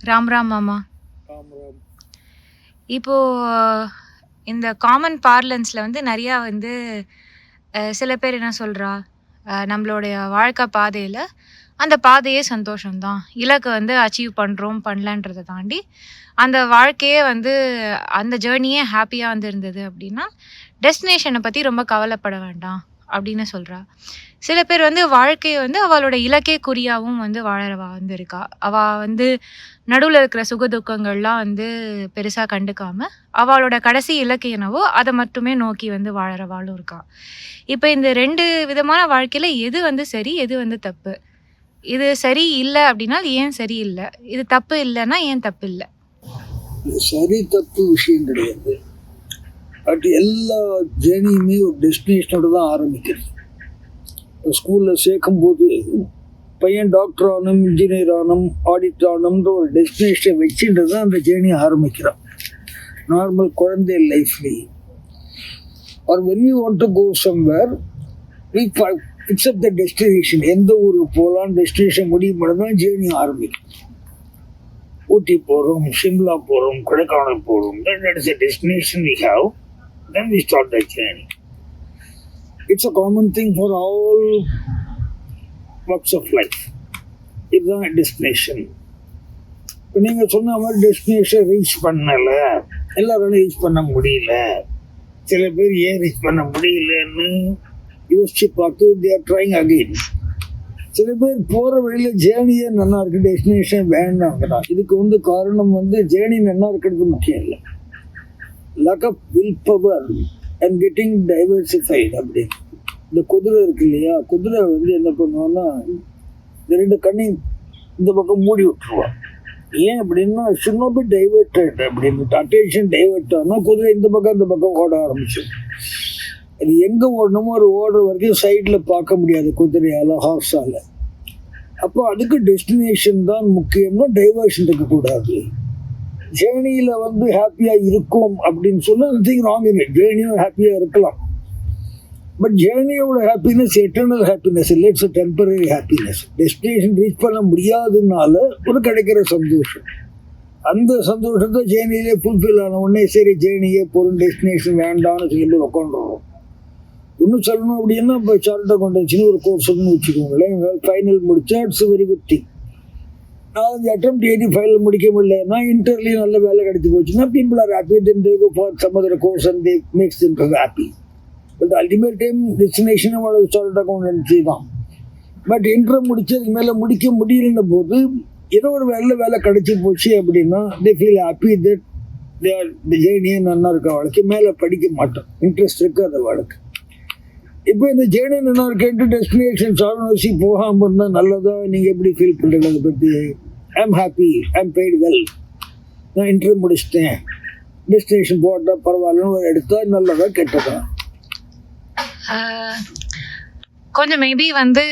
ராம் ராம் மாமா. ராம் ராம். இப்போ இந்த காமன் பார்லன்ஸ்ல வந்து நிறையா வந்து சில பேர் என்ன சொல்றா, நம்மளுடைய வாழ்க்கை பாதையில அந்த பாதையே சந்தோஷம்தான். இலக்கை வந்து அச்சீவ் பண்றோம், பண்ணலன்றத தாண்டி அந்த வாழ்க்கையே வந்து அந்த ஜேர்னியே ஹாப்பியா வந்து இருந்தது அப்படின்னா, டெஸ்டினேஷனை பத்தி ரொம்ப கவலைப்பட வேண்டாம் அப்படின்னு சொல்றா. சில பேர் வந்து வாழ்க்கையை வந்து அவளோட இலக்கே குறியாவும் வந்து வாழறவா வந்து இருக்கா. அவ வந்து நடுவுல இருக்கிற சுகதுக்கங்கள்லாம் வந்து பெருசா கண்டுக்காம, அவளோட கடைசி இலக்கு என்னவோ அத மட்டுமே நோக்கி வந்து வாழறவாளும் இருக்கா. இப்ப இந்த 2 விதமான வாழ்க்கையில எது வந்து சரி, எது வந்து தப்பு? இது சரி இல்ல அப்படின்னா ஏன் சரி இல்ல? இது தப்பு இல்லன்னா ஏன் தப்பு இல்ல? இது சரி தப்பு விஷயம் கிடையாது. பட் எல்லா ஜேர்னியுமே ஒரு டெஸ்டினேஷனோட தான் ஆரம்பிக்கிறது. ஸ்கூலில் சேர்க்கும்போது பையன் டாக்டர் ஆகணும், இன்ஜினியர் ஆகணும், ஆடிட்டர் ஆகணுன்ற ஒரு டெஸ்டினேஷனை வச்சுட்டு தான் அந்த ஜேர்னியை ஆரம்பிக்கிறான். நார்மல் குழந்தை லைஃப்லேயே or when you want to go somewhere we fix up the destination. எந்த ஊருக்கு போகலாம் டெஸ்டினேஷன் முடிவு பண்ண தான் ஜேர்னி ஆரம்பிக்கும். ஊட்டி போகிறோம், சிம்லா போகிறோம், கொடைக்கானல் போகிறோம், that is a destination we have, then we start the journey. It's a common thing for all walks of life. இதுதான் டெஸ்டினேஷன். இப்போ நீங்கள் சொன்ன மாதிரி டெஸ்டினேஷன் ரீச் பண்ணலை, எல்லாராலும் ரீச் பண்ண முடியல, சில பேர் ஏன் ரீச் பண்ண முடியலன்னு யோசிச்சு பார்த்து they are trying again. சில பேர் போகிற வழியில் ஜேர்னியே நல்லா இருக்குது, டெஸ்டினேஷன் வேண்டாங்கிறான். இதுக்கு வந்து காரணம் வந்து ஜேர்னி நல்லா இருக்கிறது முக்கியம் இல்லை, lack of will power and getting diversified. அப்படி இந்த குதிரை இருக்கு இல்லையா, குதிரை வந்து என்ன பண்ணுவோன்னா இந்த 2 கண்ணையும் இந்த பக்கம் மூடி விட்டுருவான். ஏன் அப்படின்னா should not be diverted அப்படின்னு அட்டென்ஷன் டைவெர்ட் ஆனால் குதிரை இந்த பக்கம் ஓட ஆரம்பிச்சு. அது எங்கே ஓடணுமோ ஒரு ஓடுற வரைக்கும் சைடில் பார்க்க முடியாது குதிரையால், ஹார்ஸால். அப்போ அதுக்கு டெஸ்டினேஷன் தான் முக்கியம்னா டைவர்ஷன் இருக்கக்கூடாது. ஜேர்னியில் வந்து ஹாப்பியாக இருக்கும் அப்படின்னு சொன்னால் நத்திங் ராங் இன் இட். ஜேர்னியும் ஹாப்பியாக இருக்கலாம், பட் ஜேர்னியோட ஹாப்பினஸ் எட்டர்னல் ஹாப்பினஸ் இல்லை, it's a temporary happiness. Destination reach பண்ண முடியாதுனால ஒரு கிடைக்கிற சந்தோஷம், அந்த சந்தோஷத்தை ஜேர்னியிலே ஃபுல்ஃபில் ஆன உடனே சரி ஜேர்னியே போகிறோம், டெஸ்டினேஷன் வேண்டாம்னு சொல்லி உட்காந்துருவோம். இன்னும் சொல்லணும் அப்படின்னா இப்போ சார்ட் அக்கௌண்டன்சின்னு ஒரு கோர்ஸ்னு வச்சுக்கோங்களேன், ஃபைனல் முடிச்சா it's very good thing. 4 attempt எழுதி ஃபைனல் முடிக்க முடியலன்னா இன்டர்வியூ நல்ல வேலை கிடைச்சி போச்சுன்னா people are happy, then they go for some other course and they makes them happy. But ultimate time destination நம்மளோட சார்ட் அக்கௌண்டன்சி தான். பட் இன்டர்வியூ முடிச்சு அதுக்கு மேலே முடிக்க முடியலன்ன போது ஏதோ ஒரு வேலை கிடைச்சி போச்சு அப்படின்னா தே ஃபீல் ஹாப்பி தட் இந்த ஜேர்னியே நல்லா இருக்க வாழ்க்கை, மேலே படிக்க மாட்டோம், இன்ட்ரெஸ்ட் இருக்காது வாழ்க்கை. இப்போ இந்த ஜேர்னி நல்லா இருக்கேன்ட்டு டெஸ்டினேஷன் சார்சி போகாமல் இருந்தால் நல்லதா? நீங்கள் எப்படி ஃபீல் பண்ணுறீங்க அதை பற்றி? I am happy, I am paid well, நான் இன்டர்வியூ முடிச்சிட்டேன், டெஸ்டினேஷன் போட்டால் பரவாயில்லன்னு ஒரு எடுத்தா நல்லதா கெட்டதா? கொஞ்சம் மேபி வந்து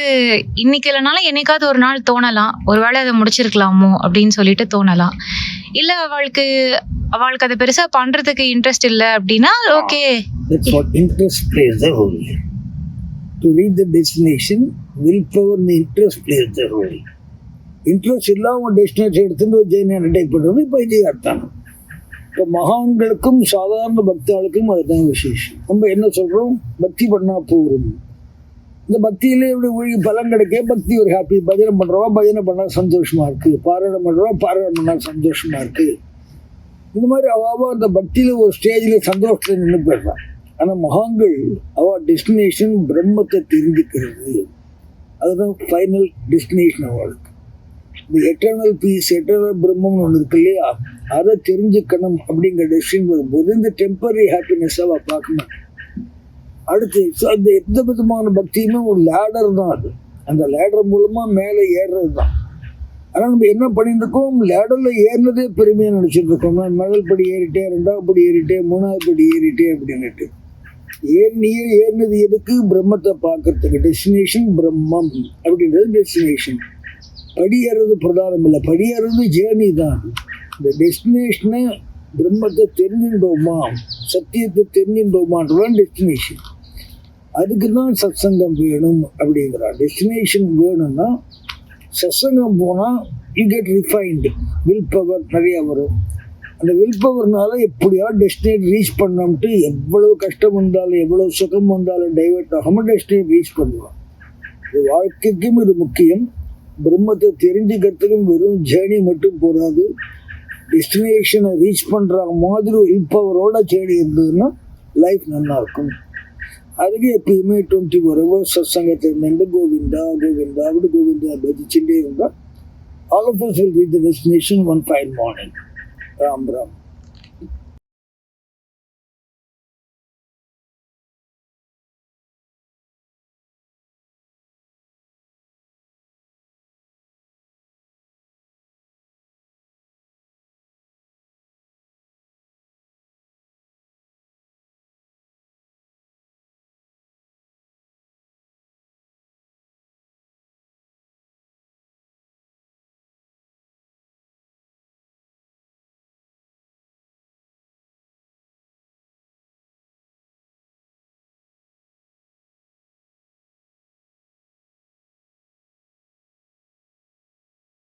இன்னைக்கு இல்லைனாலும் என்னைக்காவது ஒரு நாள் தோணலாம், ஒருவேளை அதை முடிச்சிருக்கலாமோ அப்படின்னு சொல்லிட்டு தோணலாம். இல்லை அவளுக்கு அதை பெருசாக பண்ணுறதுக்கு இன்ட்ரெஸ்ட் இல்லை அப்படின்னா okay. That's what interest plays the role. To reach the destination, willpower and interest plays the role. Interest இல்லாமல் டெஸ்டினேஷன் எடுத்துட்டு ஜெயினை அண்டர்டேக் பண்ணுறது இப்போ இதே அர்த்தம். இப்போ மகான்களுக்கும் சாதாரண பக்தாளுக்கும் அதுதான் விசேஷம். நம்ம என்ன சொல்கிறோம், பக்தி பண்ணால் போகிறோம். இந்த பக்தியிலே இப்படி பலன் கிடைக்க பக்தி ஒரு ஹாப்பி. பஜனை பண்ணுறவா பஜனை பண்ணால் சந்தோஷமாக இருக்குது, பாராயணம் பண்ணுறவா பாராயணம் பண்ணால் சந்தோஷமாக இருக்குது. இந்த மாதிரி அவாவா அந்த பக்தியில் ஒரு ஸ்டேஜில் சந்தோஷத்தை நின்று போயிடுறான். ஆனால் மகான்கள் அவள் டெஸ்டினேஷன் பிரம்மத்தை தெரிஞ்சுக்கிறது, அதுதான் ஃபைனல் டெஸ்டினேஷன் அவளுக்கு. இந்த எட்டர்னல் பீஸ், எட்டர்னல் பிரம்மம்னு ஒன்று இருக்கு இல்லையா, அதை தெரிஞ்சுக்கணும் அப்படிங்கிற டெசிஷன் வரும்போது இந்த டெம்பரரி ஹாப்பினஸ் அவள் பார்க்கணும். அடுத்து அந்த எந்த விதமான பக்தியுமே ஒரு லேடர் தான், அது அந்த லேடர் மூலமாக மேலே ஏறுறது தான். ஆனால் நம்ம என்ன பண்ணிட்டு இருக்கோம், லேடரில் ஏறினதே பெருமையாக நினச்சிட்டு இருக்கோம். நான் முதல் படி ஏறிட்டேன், 2வது படி ஏறிட்டேன், 3வது படி ஏறிட்டேன் அப்படின்னுட்டு. ஏறினது எதுக்கு? பிரம்மத்தை பார்க்கறதுக்கு. டெஸ்டினேஷன் பிரம்மம் அப்படின்றது டெஸ்டினேஷன். படி ஏறுறது பிரதானம் இல்லை, படி ஏறுறது ஜேர்னி தான். இந்த டெஸ்டினேஷனை பிரம்மத்தை தெரிஞ்சுட்டோமா, சத்தியத்தை தெரிஞ்சுட்டோமான்றதான் டெஸ்டினேஷன். அதுக்கு தான் சத்சங்கம் வேணும் அப்படிங்கிறான். டெஸ்டினேஷன் வேணும்னா சத்சங்கம் போனால் you get refined. Will power நிறையா வரும். அந்த வில் பவர்னால எப்படியாவது டெஸ்டினேட் ரீச் பண்ணோம்ட்டு எவ்வளோ கஷ்டம் வந்தாலும் எவ்வளோ சுகம் வந்தாலும் டைவெர்ட் ஆகாமல் டெஸ்டினேட் ரீச் பண்ணுவான். இது வாழ்க்கைக்கும் இது முக்கியம். பிரம்மத்தை தெரிஞ்சுக்கிறதுக்கும் வெறும் ஜேர்னி மட்டும் போகாது. டெஸ்டினேஷனை ரீச் பண்ணுற மாதிரி வில் பவரோட ஜேர்னி இருந்ததுன்னா லைஃப் நல்லா இருக்கும். அதுக்கு எப்பயுமே 24 hours சத்சங்கத்தை நின்று கோவிந்தா கோவிந்தா அப்படி கோவிந்தா பஜிச்சுட்டே இருந்தால் all of us will reach the destination one fine morning. Ram Ram.